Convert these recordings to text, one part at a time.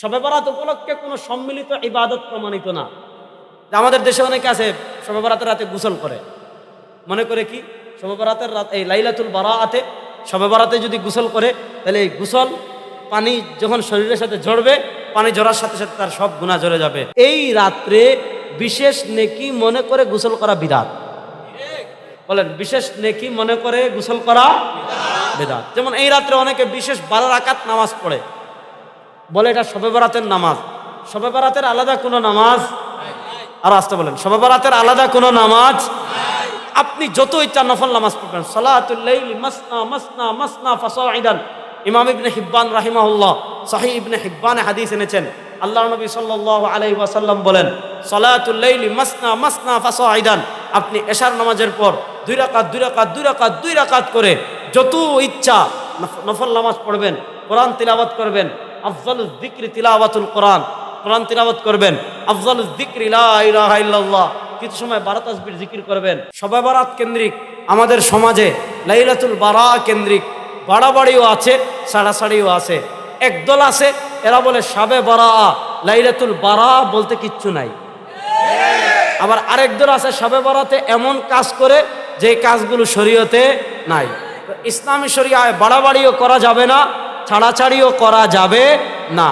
শবে বরাত উপলক্ষে কোনো সম্মিলিত ইবাদত প্রমাণিত না। আমাদের দেশে অনেকে আছে শবে বরাতের রাতে গোসল করে, মনে করে কি শবে বরাতের রাত এই লাইলাতুল বারাআতে শবে বরাতে যদি গোসল করে তাহলে এই গোসল পানি যখন শরীরের সাথে ঝরবে, পানি ঝরার সাথে সাথে তার সব গুনাহ ঝরে যাবে। এই রাত্রে বিশেষ নেকি মনে করে গোসল করা বিদআত। বলেন, বিশেষ নেকি মনে করে গোসল করা বিদআত। যেমন এই রাত্রে অনেকে বিশেষ 12 রাকাত নামাজ পড়ে, বলে এটা শবে বরাতের নামাজ। শবে বরাতের আলাদা কোনো নামাজ, আর আসতে বলেন, শবে বরাতের আলাদা কোনো নামাজ। আপনি যত ইচ্ছা নফল নামাজ পড়বেন। সালাতুল লাইলি মাসনা মাসনা মাসনা ফাসাইদান। ইমাম ইবনে হিব্বান রাহিমাহুল্লাহ সহিহ ইবনে হিব্বানে হাদিস এনেছেন, আল্লাহর নবী সাল্লাল্লাহু আলাইহি ওয়াসাল্লাম বলেন, সালাতুল লাইলি মাসনা মাসনা ফাসাইদান। আপনি এশার নামাজের পর 2 রাকাত 2 রাকাত 2 রাকাত 2 রাকাত করে যত ইচ্ছা নফল নামাজ পড়বেন, কোরআন তিলাওয়াত করবেন। আফজালুজ যিকরি তিলাওয়াতুল কোরআন, কোরআন তিলাওয়াত করবেন। আফজালুজ যিকরি লা ইলাহা ইল্লাল্লাহ, কিছু সময় 12 তাসবিহ জিকির করবেন। শবে বরাত কেন্দ্রিক আমাদের সমাজে লাইলাতুল বারা কেন্দ্রিক বাড়াবাড়িও আছে, সাড়াসাড়িও আছে। একদল আছে এরা বলে শবে বারা, লাইলাতুল বারা বলতে কিচ্ছু নাই। আবার আরেক দল আছে শবে বরাতে এমন কাজ করে যে কাজগুলো শরীয়তে নাই। ইসলামী শরিয়ায় বাড়াবাড়িও করা যাবে না, ছাড়াছাড়িও করা যাবে না।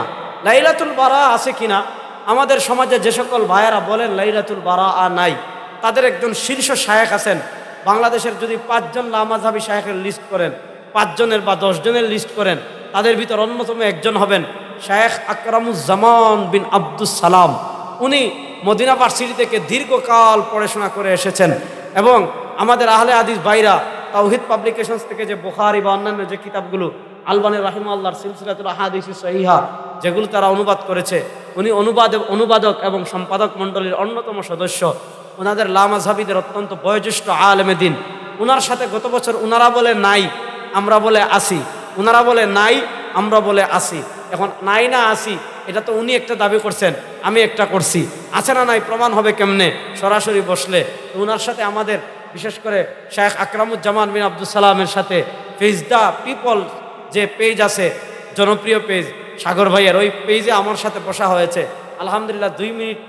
লাইলাতুল বারা আছে কিনা আমাদের সমাজে যে সকল ভাইয়েরা বলেন লাইলাতুল বারা নাই, তাদের একজন শীর্ষ শায়েখ আছেন বাংলাদেশের। যদি 5 জন লামাযহাবী শায়েখের লিস্ট করেন, 5 জনের বা 10 জনের লিস্ট করেন, তাদের ভিতর অন্যতম একজন হবেন শায়েখ আকরামুজ্জামান বিন আব্দুস সালাম। উনি মদিনা ভার্সিটি থেকে দীর্ঘকাল পড়াশোনা করে এসেছেন এবং আমাদের আহলে হাদিস ভাইরা তাওহীদ পাবলিকেশনস থেকে যে বুখারী বা অন্যান্য যে কিতাবগুলো আলবানী রাহিমাহুল্লাহর সিলসিলাতুল আহাদিস সহিহা যেগুলো তারা অনুবাদ করেছে, উনি অনুবাদক এবং সম্পাদক মণ্ডলীর অন্যতম সদস্য। ওনাদের লামাযহাবীদের অত্যন্ত বয়োজ্যেষ্ঠ আলেমে দ্বীন। ওনার সাথে গত বছর ওনারা বলে নাই, আমরা বলে আসি, ওনারা বলে নাই, আমরা বলে আসি। এখন নাই না আসি এটা তো উনি একটা দাবি করছেন, আমি একটা করছি, আছে না নাই প্রমাণ হবে কেমনে সরাসরি বসলে। ওনার সাথে আমাদের বিশেষ করে শায়েখ আকরামুজ্জামান বিন আব্দুস সালামের সাথে ফেজ দ্য পিপল যে পেজ আছে, জনপ্রিয় পেজ সাগর ভাইয়ের, ওই পেজে আমার সাথে বসা হয়েছে। আলহামদুলিল্লাহ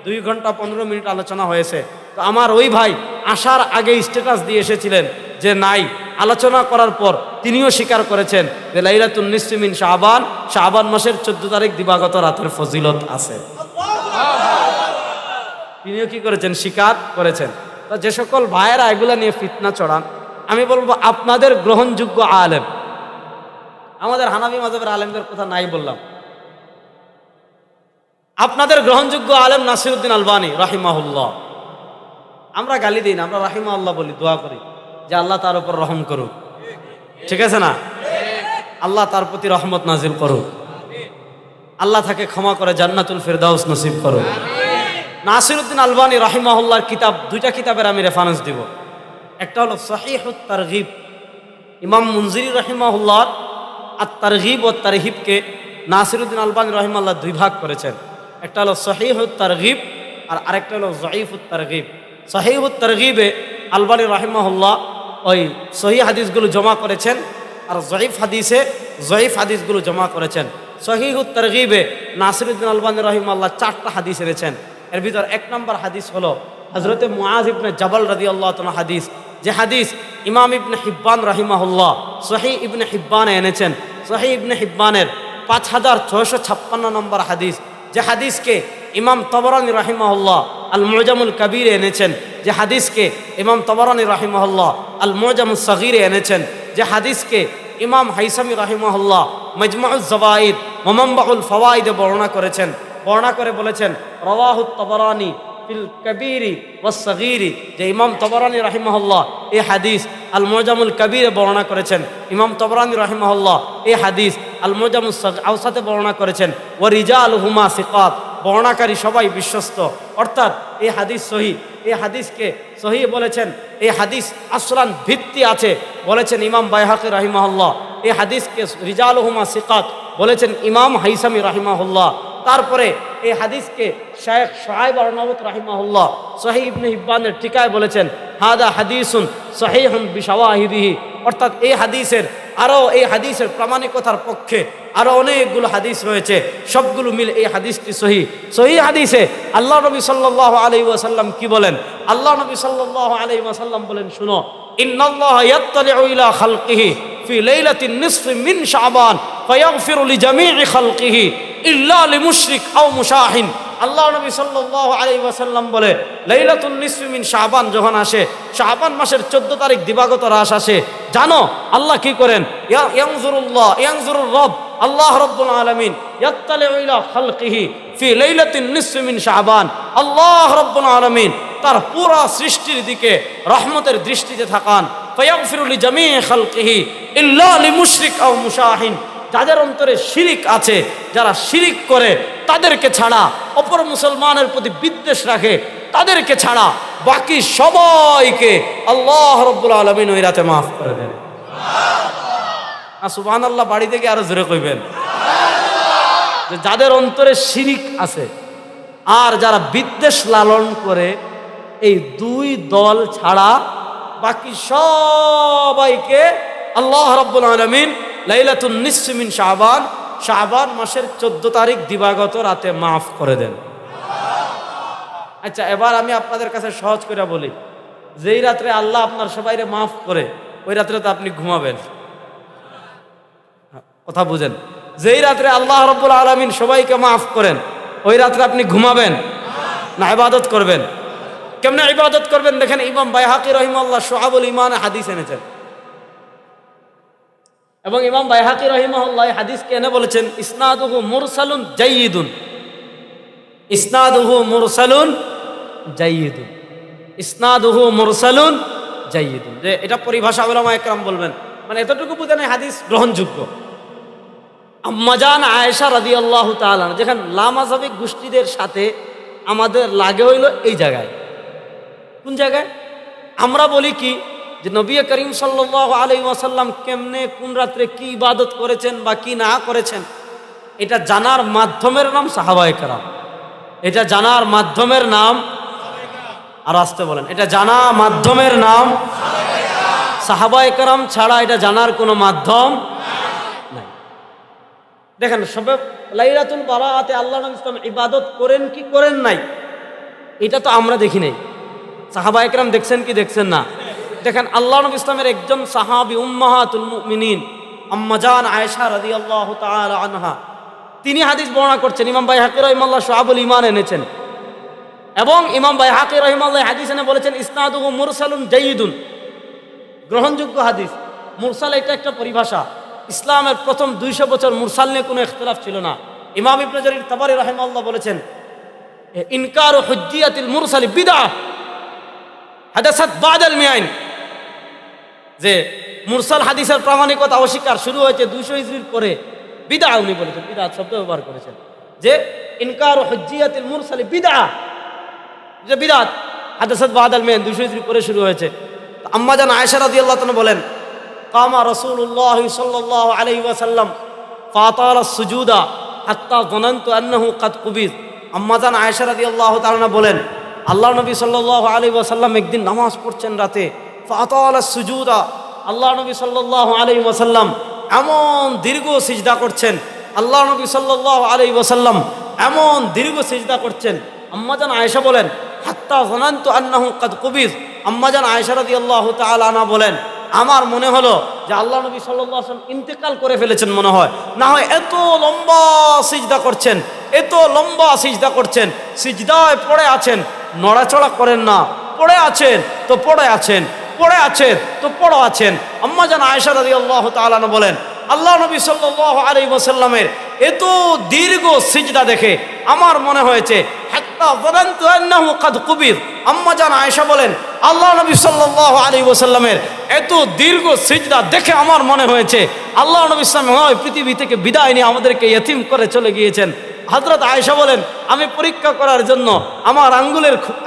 2 ঘন্টা 15 মিনিট আলোচনা হয়েছে। তো আমার ওই ভাই আসার আগে স্ট্যাটাস দিয়ে এসেছিলেন যে নাই। আলোচনা করার পর তিনিও স্বীকার করেছেন যে লাইলাতুন নিসফি মিন শাবান মাসের 14 তারিখ দিবাগত রাতের ফজিলত আছে। তিনিও কি করেছেন? স্বীকার করেছেন। তো যে সকল ভাইয়েরা এগুলা নিয়ে ফিতনা চড়ান, আমি বলবো আপনাদের গ্রহণযোগ্য আলেম, আমাদের হানাফি মাযহাবের আলেমদের কথা নাই বললাম, আপনাদের গ্রহণযোগ্য আলেম নাসিরউদ্দিন আলবানী রাহিমাহুল্লাহ। আমরা গালি দিই না, আমরা রাহিমাহুল্লাহ বলি, দোয়া করি যে আল্লাহ তার উপর রহম করুক। ঠিক আছে না? আল্লাহ তার প্রতি রহমত নাজিল করুক, আল্লাহ তাকে ক্ষমা করে জান্নাতুল ফিরদাউস নসিব করুক। নাসিরউদ্দিন আলবানী রাহিমাহুল্লাহর কিতাব, 2টা কিতাবের আমি রেফারেন্স দিব। একটা হলো সহিহুত তারগিব, ইমাম মুনজিরি রাহিমাহুল্লাহ আত-তারগিব ও তারহিবকে নাসিরউদ্দিন আলবানী রাহিমাহুল্লাহ 2 ভাগ করেছেন। একটা হলো সহিহুত তারগিব আর আরেকটা হলো যঈফুত তারগিব। সহিহুত তারগিবে আলবানী রাহিমাহুল্লাহ ওই সহিহ হাদিসগুলো জমা করেছেন, আর যঈফ হাদিসগুলো জমা করেছেন। সহিহুত তারগিবে নাসিরউদ্দিন আলবানী রাহিমাহুল্লাহ 4টা হাদিস এনেছেন। এর ভিতর 1 নম্বর হাদিস হলো হযরতে মুআয ইবনে জাবাল রাদিয়াল্লাহু তাআলা হাদিস, যে হাদিস ইমাম ইবনে হিব্বান রাহিমাহুল্লাহ সহিহ ইবনে হিব্বানে এনেছেন। সহিহ ইবনে হিব্বানের 5656 নম্বর হাদিস, যে হাদিসকে ইমাম তবরানী রাহিমাহুল্লাহ আল মুজামুল কবিরে এনেছেন, যে হাদিসকে ইমাম তবরানী রাহিমাহুল্লাহ আল মুজামুস সগীরে এনেছেন, যে হাদিসকে ইমাম হাইসামি রাহিমাহুল্লাহ মাজমাউজ জাওয়াইদ ওয়া মানবাউল ফাওয়াইদে বর্ণনা করেছেন। বর্ণনা করে বলেছেন রাওয়াহুত তবরানী ফিল কবিরি ওয়াস সগীরি, যে ইমাম তবরানী রাহিমাহুল্লাহ এই হাদিস আল মুজামুল কবিরে বর্ণনা করেছেন। ইমাম তবরানী রাহিমাহুল্লাহ এই হাদিস আল মুজামুস আওসাতে বর্ণনা করেছেন। ওয়া রিজালুহুমা সিকাত, বর্ণাকারী সবাই বিশ্বস্ত, অর্থাৎ এই হাদিস সহিহ। এই হাদিসকে সহিহ বলেছেন, এই হাদিস আসলান ভিত্তি আছে বলেছেন ইমাম বাইহাকি রাহিমাহুল্লাহ। এই হাদিসকে রিজালুহুমা সিকাত বলেছেন ইমাম হাইসামি রাহিমাহুল্লাহ। তারপরে এই হাদিসকে শায়েখ শুআইব আরনাউত রাহিমাহুল্লাহ সহিহ ইবনে হিব্বানের টিকায় বলেছেন হাদা হাদিসুন সহিহুন বিশাওয়াহিদিহি, অর্থাৎ এই হাদিসের প্রামাণিকতার পক্ষে আরো অনেকগুলো হাদিস রয়েছে, সবগুলো মিলে এই হাদিসটি সহি হাদিসে আল্লাহ নবী সাল্লাল্লাহু আলাইহি ওয়াসাল্লাম কি বলেন? আল্লাহ নবী সাল্লাল্লাহু আলাইহি ওয়াসাল্লাম বলেন, শুনো, ইন্নাল্লাহা ইয়াত্তালিউ ইলা খালকিহি ফি লাইলাতিন নিসফি মিন শাবান ফায়াগফিরু লিজামিই খালকিহি ইল্লা লিমুশরিক আও মুশাহিন। আল্লাহ নবী সাল্লাল্লাহু আলাইহি ওয়াসাল্লাম বলে, লাইলাতুন নিসফি মিন শাবান যখন আসে, শাবান মাসের 14 তারিখ দিবাগত রাত আসে, জানো আল্লাহ কি করেন? ইয়ানজুরুর রব, আল্লাহ রাব্বুল আলামিন ইয়াত্তালিউ ইলা খালকিহি ফি লাইলাতিন নিসফি মিন শাবান। আল্লাহ রাব্বুল আলামিন তার পুরা সৃষ্টির দিকে রহমতের দৃষ্টিতে তাকান। ফায়াগফিরু লিজামিই খালকিহি ইল্লা লিমুশরিক আও মুশাহিন। যাদের অন্তরে শিরিক আছে, যারা শিরিক করে, তাদেরকে ছাড়া, অপর মুসলমানের প্রতি বিদ্বেষ রাখে, তাদেরকে ছাড়া বাকি সবাইকে আল্লাহ রাব্বুল আলামিন ওই রাতে মাফ করে দেন। সুবহানাল্লাহ বাড়ি থেকে আরো জোরে কইবেন। যাদের অন্তরে শিরিক আছে আর যারা বিদ্বেষ লালন করে, এই দুই দল ছাড়া বাকি সবাইকে আল্লাহ রাব্বুল আলামিন লাইলাতুন নিসফি মিন শাবান, শাবান মাসের 14 তারিখ দিবাগত রাতে মাফ করে দেন। আচ্ছা, এবার আমি আপনাদের কাছে সহজ করে বলি, যেই রাত্রে আল্লাহ আপনার সবাইরে মাফ করে, ওই রাত্রে তো আপনি ঘুমাবেন। কথা বুঝেন? যেই রাত্রে আল্লাহ রাব্বুল আলামিন সবাইকে মাফ করেন, ওই রাত্রে আপনি ঘুমাবেন না ইবাদত করবেন? কেমনে ইবাদত করবেন দেখেন, ইমাম বাইহাকি রাহিমাহুল্লাহ শুআবুল ঈমানে হাদিস এনেছেন, এবং ইমাম বাইহাকি রাহিমাহুল্লাহ হাদিসকে এনে বলেছেন ইসনাদুহু মুরসালুন জাইয়িদুন। ইসনাদুহু মুরসালুন জাইয়িদুন, ইসনাদুহু মুরসালুন জাইয়িদুন। যে এটা পরিভাষা উলামায়ে কেরাম বলবেন, মানে এতটুকু বুঝেন হাদিস গ্রহণযোগ্য। আম্মাজান আয়েশা রাদিয়াল্লাহু তাআলা, যেখানে লামাযাবিক গোষ্ঠীদের সাথে আমাদের লাগে হইল এই জায়গায়। কোন জায়গায়? আমরা বলি কি যে নবী করিম সাল্লাল্লাহু আলাইহি ওয়াসাল্লাম কেমনে কোন রাত্রে কি ইবাদত করেছেন বা কি না করেছেন, এটা জানার মাধ্যমের নাম সাহাবায়ে কেরাম। এটা জানার মাধ্যমের নাম, আর আসতে বলেন, এটা জানা মাধ্যমের নাম সাহাবায়ে কেরাম ছাড়া এটা জানার কোনো মাধ্যম নাই। দেখেন, সবে লাইলাতুল বারাআতে আল্লাহ নবী ইসলাম ইবাদত করেন কি করেন নাই, এটা তো আমরা দেখি নাই। সাহাবায়ে কেরাম দেখছেন কি দেখছেন না? দেখেন, আল্লাহ নবী ইসলামের একজন সাহাবী উম্মাহাতুল মুমিনিন আম্মাজান আয়েশা রাদিয়াল্লাহু তাআলা আনহা, তিনি হাদিস বর্ণনা করছেন। ইমাম বাইহাকি রাহিমাহুল্লাহ শুআবুল ঈমান এনেছেন, এবং ইমাম বাইহাকি রাহিমাহুল্লাহ হাদিস এনে বলেছেন ইসনাদুহু মুরসালুন জাইয়িদুন, গ্রহণযোগ্য হাদিস। মুরসাল এটা একটা পরিভাষা। ইসলামের প্রথম 200 বছর মুরসাল নিয়ে কোনো ইখতিলাফ ছিল না। ইমাম ইবনে জারীর তাবারী রাহিমাহুল্লাহ বলেছেন ইনকারু হুজ্জিয়াতিল মুরসালি বিদআহ হাদাসাত বাদাল মিয়াইন, যে মুরসাল হাদিসের প্রামাণিকতা অস্বীকার শুরু হয়েছে 200 হিজরির পরে। বিদআ উনি বলেছেন, বিদআত শব্দ ব্যবহার করেছেন, যে ইনকারু হুজ্জিয়াতিল মুরসালি বিদআ, যে বিদআত হাদাসাত বাদাল মিয়াইন 200 হিজরি পরে শুরু হয়েছে। আম্মাজান আয়েশা রাদিয়াল্লাহু তাআলা বলেন কামা রাসূলুল্লাহ সাল্লাল্লাহু আলাইহি ওয়াসাল্লাম ফাতালা সুজুদা হাত্তা যানানতু আন্নাহু কাদ কুবিজ। আম্মাজান আয়েশা রাদিয়াল্লাহু তাআলা বলেন আল্লাহ নবী সাল্লাল্লাহু আলাইহি ওয়াসাল্লাম একদিন নামাজ পড়ছেন রাতে, ফাতালা সুজুদা, আল্লাহ নবী সাল্লাল্লাহু আলাইহি ওয়াসাল্লাম এমন দীর্ঘ সিজদা করছেন, আল্লাহ নবী সাল্লাল্লাহু আলাইহি ওয়াসাল্লাম এমন দীর্ঘ সিজদা করছেন। আম্মাজান আয়েশা বলেন হাত্তা যানানতু আন্নাহু কাদ কুবিজ। আম্মাজান আয়েশা রাদিয়াল্লাহু তাআলা আনহা বলেন আমার মনে হলো যে আল্লাহ নবী সাল্লাল্লাহু আলাইহি ওয়াসাল্লাম ইন্তেকাল করে ফেলেছেন মনে হয়, না হয় এত লম্বা সিজদা করছেন, এত লম্বা সিজদা করছেন, সিজদায় পড়ে আছেন, নড়াচড়া করেন না, পড়ে আছেন তো পড়ে আছেন, পড়ে আছেন তো পড়ে আছেন। আম্মাজান আয়েশা রাদিয়াল্লাহু তাআলা আনহা বলেন আল্লাহ নবী সাল্লাল্লাহু আলাইহি ওয়াসাল্লামের এত দীর্ঘ সিজদা দেখে আমার মনে হয়েছে হাত্তা যানানতু আন্নাহু কাদ কুবির। আম্মাজান আয়েশা বলেন আল্লাহ নবী সাল্লাল্লাহু আলাইহি ওয়াসাল্লামের এত দীর্ঘ সিজদা দেখে আমার মনে হয়েছে আল্লাহ নবী সাল্লাল্লাহু আলাইহি ওয়াসাল্লাম পৃথিবী থেকে বিদায় নিয়ে আমাদেরকে ইতিম করে চলে গিয়েছেন। হযরত আয়েশা বলেন আমি পরীক্ষা করার জন্য আমার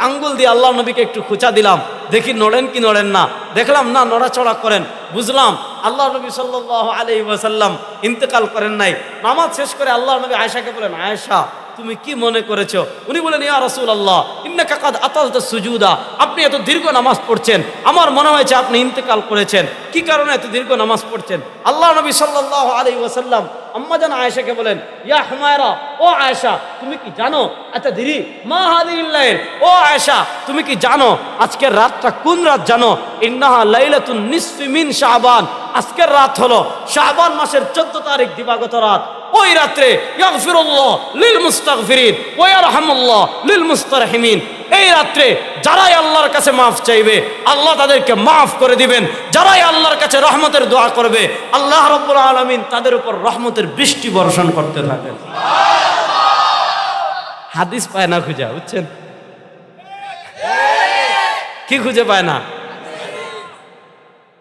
আঙ্গুল দিয়ে আল্লাহ নবীকে একটু খুঁচা দিলাম, দেখি নড়েন কি নড়েন না, দেখলাম না নড়াচড়া করেন, বুঝলাম আল্লাহ নবী সাল্লাল্লাহু আলাইহি ওয়াসাল্লাম ইন্তেকাল করেন নাই। নামাজ শেষ করে আল্লাহ নবী আয়েশাকে বলেন আয়েশা তুমি কি মনে করেছো? উনি বলেন, ইয়া রাসূলুল্লাহ ইন্নাকা কাদ আতালতা সুজুদা, আপনি এত দীর্ঘ নামাজ পড়ছেন, আমার মনে হয়েছে আপনি ইন্তেকাল করেছেন। কি কারণে এত দীর্ঘ নামাজ পড়ছেন? আল্লাহ নবী সাল্লাল্লাহু আলাইহি ওয়াসাল্লাম আম্মা জান আয়েশাকে বলেন, ইয়া হুমায়রা, ও আয়েশা তুমি কি জানো, আচ্ছা দিদি মা হাদিহিল লাইল, ও আয়েশা তুমি কি জানো আজকের রাতটা কোন রাত জানো? ইন্নাহা লাইলাতুন নিসফি মিন শাবান, আজকের রাত হলো শাবান মাসের 14 তারিখ দিবাগত রাত। ওই রাত্রে ইয়াগফিরুল্লাহ লিল মুস্তাগফিরিন ওয়া ইয়ারহামুল্লাহ লিল মুস্তারহিমিন, এই রাত্রে যারাই আল্লাহর কাছে মাফ চাইবে আল্লাহ তাদেরকে মাফ করে দিবেন, যারাই আল্লাহর কাছে রহমতের দোয়া করবে আল্লাহ রাব্বুল আলামিন তাদের উপর রহমতের বৃষ্টি বর্ষণ করতে থাকেন। হাদিস পায় না খুঁজে, বুঝছেন? কি খুঁজে পায় না?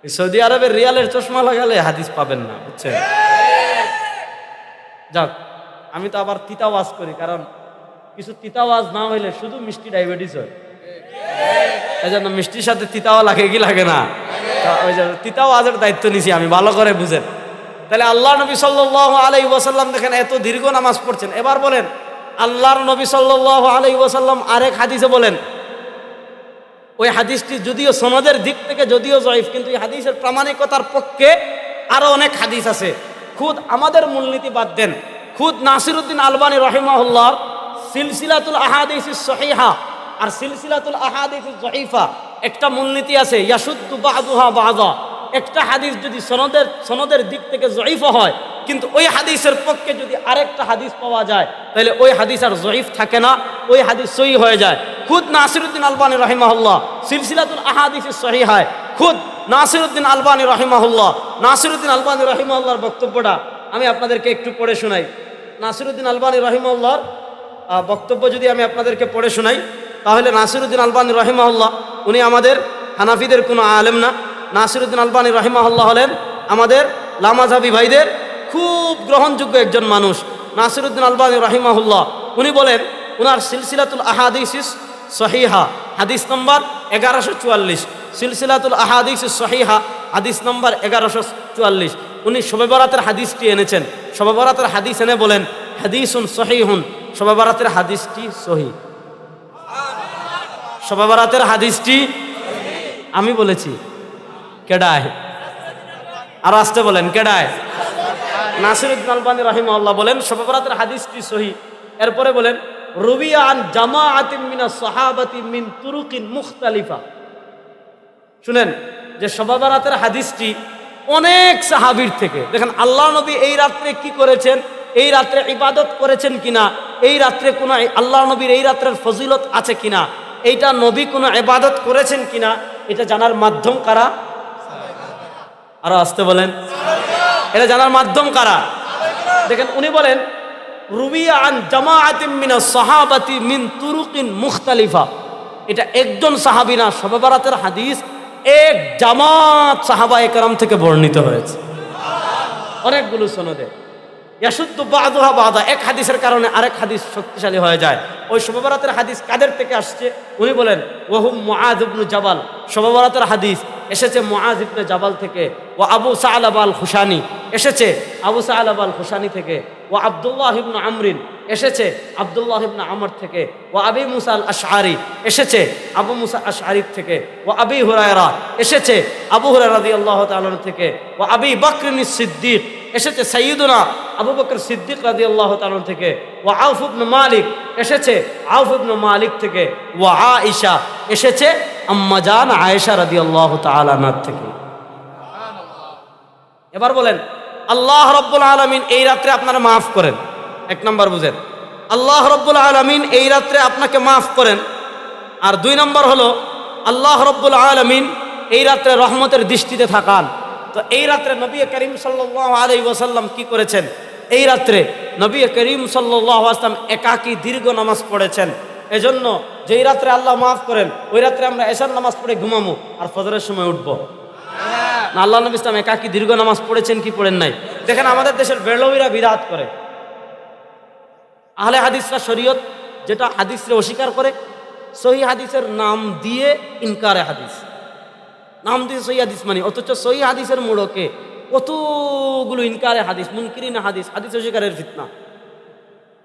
সৌদি আরবের রিয়ালের চশমা লাগালে হাদিস পাবেন না, বুঝছেন? যাক, আমি তো আবার তিতা ওয়াজ করি, কারণ কিছু তিতা ওয়াজ না হইলে শুধু মিষ্টি ডায়াবেটিস হয়, এই জন্য মিষ্টির সাথে তিতাও লাগে কি লাগে না? ওই জন্য তিতা ওয়াজের দায়িত্ব নিছি আমি, ভালো করে বুঝেন। তাহলে আল্লাহ নবী সাল্লাল্লাহু আলাইহি ওয়াসাল্লাম দেখেন এত দীর্ঘ নামাজ পড়ছেন। এবার বলেন আল্লাহর নবী সাল্লাল্লাহু আলাইহি ওয়াসাল্লাম আরেক হাদিসে বলেন, ওই হাদিসটি যদিও সনদের দিক থেকে যদিও জয়ীফ, কিন্তু এই হাদিসের প্রামাণিকতার পক্ষে আরো অনেক হাদিস আছে। খুদ আমাদের মূলনীতি বাদ দেন, খুদ নাসিরউদ্দিন আলবানী রাহিমাহুল্লাহর সিলসিলাতুল আহাদিসিস সহিহা আর সিলসিলাতুল আহাদিসিস জয়ীফা একটা মূলনীতি আছে, ইয়াশুদ্দু বা'দুহা বা'দা। একটা হাদিস যদি সনদের দিক থেকে জয়ীফ হয়, কিন্তু ওই হাদিসের পক্ষে যদি আরেকটা হাদিস পাওয়া যায় তাহলে ওই হাদিস আর জয়ীফ থাকে না, ওই হাদিস সহিহ হয়ে যায়। খুদ নাসিরউদ্দিন আলবানী রাহিমাহুল্লাহ সিলসিলাতুল আহাদিসিস সহিহায় খুদ নাসিরউদ্দিন আলবানী রাহিমাহুল্লাহর বক্তব্যটা আমি আপনাদেরকে একটু পড়ে শোনাই। নাসিরউদ্দিন আলবানী রাহিমাহুল্লাহর বক্তব্য যদি আমি আপনাদেরকে পড়ে শোনাই, তাহলে নাসিরউদ্দিন আলবানী রাহিমাহুল্লাহ উনি আমাদের হানাফিদের কোনো আলেম না। নাসিরউদ্দিন আলবানী রাহিমাহুল্লাহ হলেন আমাদের লামাযহাবী ভাইদের খুব গ্রহণযোগ্য একজন মানুষ। নাসিরউদ্দিন আলবানী রাহিমাহুল্লাহ উনি বলেন, উনার সিলসিলাতুল আহাদিসিস সহিহা হাদিস নম্বর 1144, সিলসিলাতুল আহাদিসিস সহিহা হাদিস নম্বর 1144, উনি শবে বরাতের হাদিসটি এনেছেন। শবে বরাতের হাদিস এনে বলেন, হাদিসুন সহিহুন, শবে বরাতের হাদিসটি সহিহ। শবে বরাতের হাদিসটি আমি বলেছি, কেডায়? আর আসতে বলেন, কেডায়? নাসিরউদ্দিন আলবানী রাহিমাহুল্লাহ বলেন শবে বরাতের হাদিসটি সহিহ। এরপরে বলেন, রুবিয়া আন জামাআতিন মিনাস সাহাবাতি মিন তুরুকিন মুখতালিফা। শুনেন যে শবে বরাতের হাদিসটি অনেক সাহাবীর থেকে। দেখেন আল্লাহ নবী এই রাত্রে কি করেছেন, এই রাত্রে ইবাদত করেছেন কিনা, এই রাত্রে কোনো আল্লাহ নবীর এই রাত্রের ফজিলত আছে কিনা, এইটা নবী কোনো ইবাদত করেছেন কিনা, এটা জানার মাধ্যম কারা? আরো আসতে বলেন, এটা জানার মাধ্যম কারা? দেখেন উনি বলেন, রুবিয়া আন জামাআতিন মিনাস সাহাবাতি মিন তুরুকিন মুখতালিফা। এটা একজন সাহাবী না, শবে বরাতের হাদিস এক জামাত সাহাবায়ে কেরাম থেকে বর্ণিত হয়েছে, অনেকগুলো সনদে। ইয়াশুদ্দু বা'দুহা বা'দা, এক হাদিসের কারণে আরেক হাদিস শক্তিশালী হয়ে যায়। ওই শবে বরাতের হাদিস কাদের থেকে আসছে? উনি বলেন, ওয়াহুম মুআয ইবনে জাবাল। শবে বরাতের হাদিস এসেছে মুআয ইবনে জাবাল থেকে। ও আবু সা'লাবা আল খুশানি এসেছে আবু সা'লাবা আল খুশানি থেকে। ও আব্দুল্লাহ ইবনে আমরিন এসেছে আব্দুল্লাহ ইবনে আমর থেকে। ও আবি মুসা আল আশআরি এসেছে আবু মুসা আশআরি থেকে। ও আবি হুরায়রা এসেছে আবু হুরায়রা রাদিয়াল্লাহু তাআলা থেকে। ও আবি বকর সিদ্দিক এসেছে সাইয়্যিদুনা আবু বকর সিদ্দিক রাদিয়াল্লাহু তাআলা থেকে। ও আউফ ইবনে মালিক এসেছে আউফ ইবনে মালিক থেকে। ও আয়েশা এসেছে আম্মা জান আয়েশা রাদিয়াল্লাহু তাআলা আনহা থেকে। এবার বলেন, আল্লাহ রাব্বুল আলামিন এই রাত্রে আপনারা মাফ করেন। এক নাম্বার বুঝেন, আল্লাহ রাব্বুল আলামিন এই রাত্রে আপনাকে মাফ করেন। আর দুই নাম্বার হলো, আল্লাহ রাব্বুল আলামিন এই রাত্রে রহমতের দৃষ্টিতে থাকান। তো এই রাত্রে নবী করিম সাল্লাল্লাহু আলাইহি ওয়াসাল্লাম কি করেছেন? এই রাত্রে নবী করিম সাল্লাল্লাহু আলাইহি ওয়াসাল্লাম একাকী দীর্ঘ নামাজ পড়েছেন। এজন্য যেই রাত্রে আল্লাহ মাফ করেন ওই রাত্রে আমরা এশার নামাজ পড়ে ঘুমামু আর ফজরের সময় উঠবো না। আল্লাহ নবী ইসলাম একাকী দীর্ঘ নামাজ পড়েছেন কি পড়েন নাই? দেখেন আমাদের দেশের বেরলভীরা বিদআত করে, আহলে হাদিসরা শরীয়ত যেটা হাদিসরে অস্বীকার করে, সহিহ হাদিসের নাম দিয়ে ইনকারে হাদিস, নাম দিয়ে সহিহ হাদিস মানে, অথচ সহিহ হাদিসের মোড়কে কতগুলো ইনকারে হাদিস, মুনকিরিন হাদিস, হাদিস অস্বীকারের ফিতনা।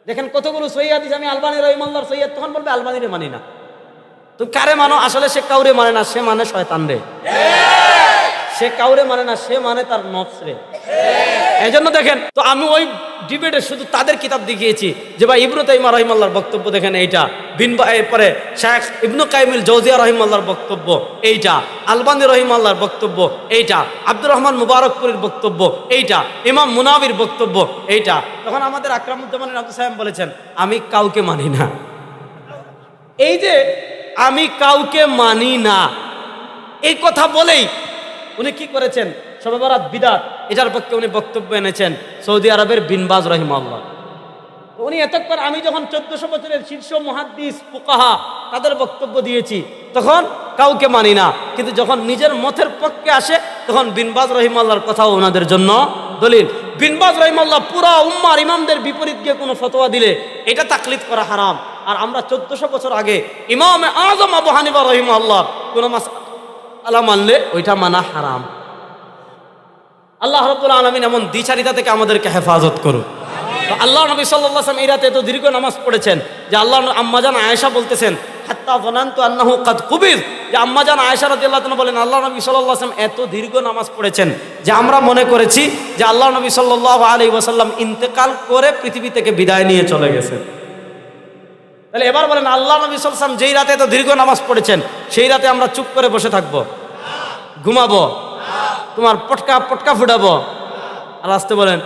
দেখেন কতগুলো সহিহ হাদিস আমি আলবানী রহিমাল্লাহর সহিহ, তখন বলবে আলবানীরে মানি না। তো কারে মানো? আসলে সে কাউরে মানে না, সে মানে শয়তান রে। সে কাউরে মানে না, সে মানে তার নফস রে। এই জন্য দেখেন, তো আমি ওই ডিবেটে শুধু তাদের কিতাব দেখিয়েছি যে ভাই ইবনে তাইমিয়া রাহিমাহুল্লাহর বক্তব্য দেখেন এইটা, এরপরে শেখ ইবনে কাইয়িম জাওজিয়া রাহিমাহুল্লাহর বক্তব্য এইটা, আলবানী রাহিমাহুল্লাহর বক্তব্য এইটা, আব্দুর রহমান মুবারকপুরীর বক্তব্য এইটা, ইমাম মুনাবির বক্তব্য এইটা। তখন আমাদের আকরামুজ্জামানের আব্দুল সালাম বলেছেন আমি কাউকে মানি না। এই যে আমি কাউকে মানি না, এই কথা বলেই উনি কি করেছেন? শবে বরাত বিদআত, এটার পক্ষে উনি বক্তব্য এনেছেন সৌদি আরবের বিন বাজ রাহিমাহুল্লাহ। উনি এতক্ষণ আমি যখন 1400 বছরের শীর্ষ মুহাদ্দিস ফুকাহা তাদের বক্তব্য দিয়েছি, তখন কাউকে মানি না, কিন্তু যখন নিজের মতের পক্ষে আসে তখন বিন বাজ রাহিমাহুল্লাহর কথাও ওনাদের জন্য দলিল। বিন বাজ রাহিমাহুল্লাহ পুরা উম্মার ইমামদের বিপরীত গিয়ে কোনো ফতোয়া দিলে এটা তাকলিদ করা হারাম। আর আমরা 1400 বছর আগে ইমাম আযম আবু হানিফা রাহিমাহুল্লাহ কোন মাসআলা মানলে ওইটা মানা হারাম। আল্লাহ রাব্বুল আলামিন এমন দ্বিচারিতা থেকে আমাদেরকে হেফাজত করুন। তো আল্লাহ নবী সাল্লাল্লাহু আলাইহি ওয়াসাল্লাম এই রাতে এত দীর্ঘ নামাজ পড়েছেন যে আল্লাহ আম্মাজান আয়েশা বলতেছেন হাত্তা যানানতু আন্নাহু কাদ কুবির, যে আম্মাজান আয়েশা রাদিয়াল্লাহু তাআলা বলেন আল্লাহ নবী সাল্লাল্লাহু আলাইহি ওয়াসাল্লাম এত দীর্ঘ নামাজ পড়েছেন যে আমরা মনে করেছি যে আল্লাহ নবী সাল্লাল্লাহু আলাইহি ওয়াসাল্লাম ইন্তেকাল করে পৃথিবী থেকে বিদায় নিয়ে চলে গেছেন। তাহলে এবার বলেন আল্লাহ নবী সাল্লাল্লাহু আলাইহি ওয়াসাল্লাম যেই রাতে এত দীর্ঘ নামাজ পড়েছেন সেই রাতে আমরা চুপ করে বসে থাকবো, ঘুমাবো, তোমার পটকা পটকা ফুটাবো? আর আসতে বলেন,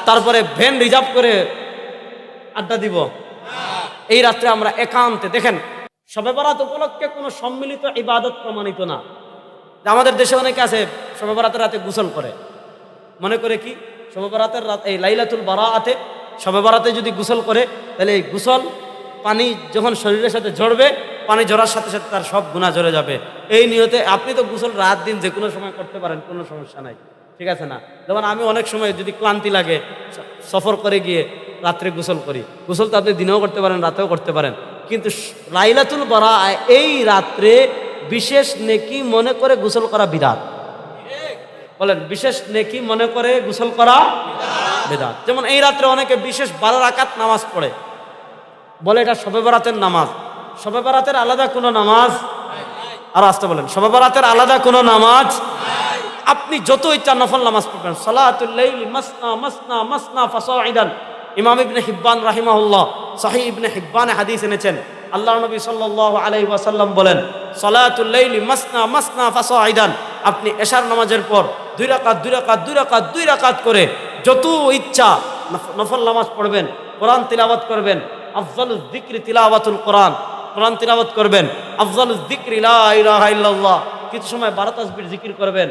তারপরে ভ্যান রিজার্ভ করে আড্ডা দিব? এই রাত্রে আমরা একান্তে দেখেন, শবে বরাত উপলক্ষে কোনো সম্মিলিত ইবাদত প্রমাণিত না। আমাদের দেশে অনেকে আছে শবে বরাতের রাতে গোসল করে, মনে করে কি শবে বরাতের রাত এই লাইলাতুল বারাআতে শবে বরাতে যদি গোসল করে তাহলে এই গোসল পানি যখন শরীরের সাথে ঝরবে, পানি ঝরার সাথে সাথে তার সব গুনাহ ঝরে যাবে। এই নিয়তে আপনি তো গোসল রাত দিন যে কোনো সময় করতে পারেন, কোনো সমস্যা নাই, ঠিক আছে না? যেমন আমি অনেক সময় যদি ক্লান্তি লাগে সফর করে গিয়ে রাত্রে গোসল করি, গোসল তো আপনি দিনেও করতে পারেন, রাতেও করতে পারেন, কিন্তু লাইলাতুল বারাআ এই রাত্রে বিশেষ নেকি মনে করে গোসল করা বিদআত। বলেন, বিশেষ নেকি মনে করে গোসল করা বিদআত। যেমন এই রাত্রে অনেকে বিশেষ 12 রাকাত নামাজ পড়ে, বলে এটা শবে বরাতের নামাজ। শবে বরাতের আলাদা কোনো নামাজ, আর আসতে বলেন শবে বরাতের আলাদা কোনো নামাজ। আপনি যত ইচ্ছা নফল নামাজ পড়বেন, সালাতুল লাইলি মাসনা মাসনা মাসনা ফাসাইদান। ইমাম ইবনে হিব্বান রাহিমাহুল্লাহ সহিহ ইবনে হিব্বানে হাদিস এনেছেন, আল্লাহর নবী সাল্লাল্লাহু আলাইহি ওয়াসাল্লাম বলেন সালাতুল লাইলি মাসনা মাসনা ফাসাইদান। আপনি এশার নামাজের পর 2 রাকাত 2 রাকাত 2 রাকাত 2 রাকাত করে যত ইচ্ছা নফল নামাজ পড়বেন, কোরআন তিলাওয়াত করবেন। আফজালুজ যিকরি তিলাওয়াতুল কোরআন, কোরআন তিলাওয়াত করবেন। আফজালুজ যিকরি লা ইলাহা ইল্লাল্লাহ, কিছু সময় 12 তাসবিহ জিকির করবেন।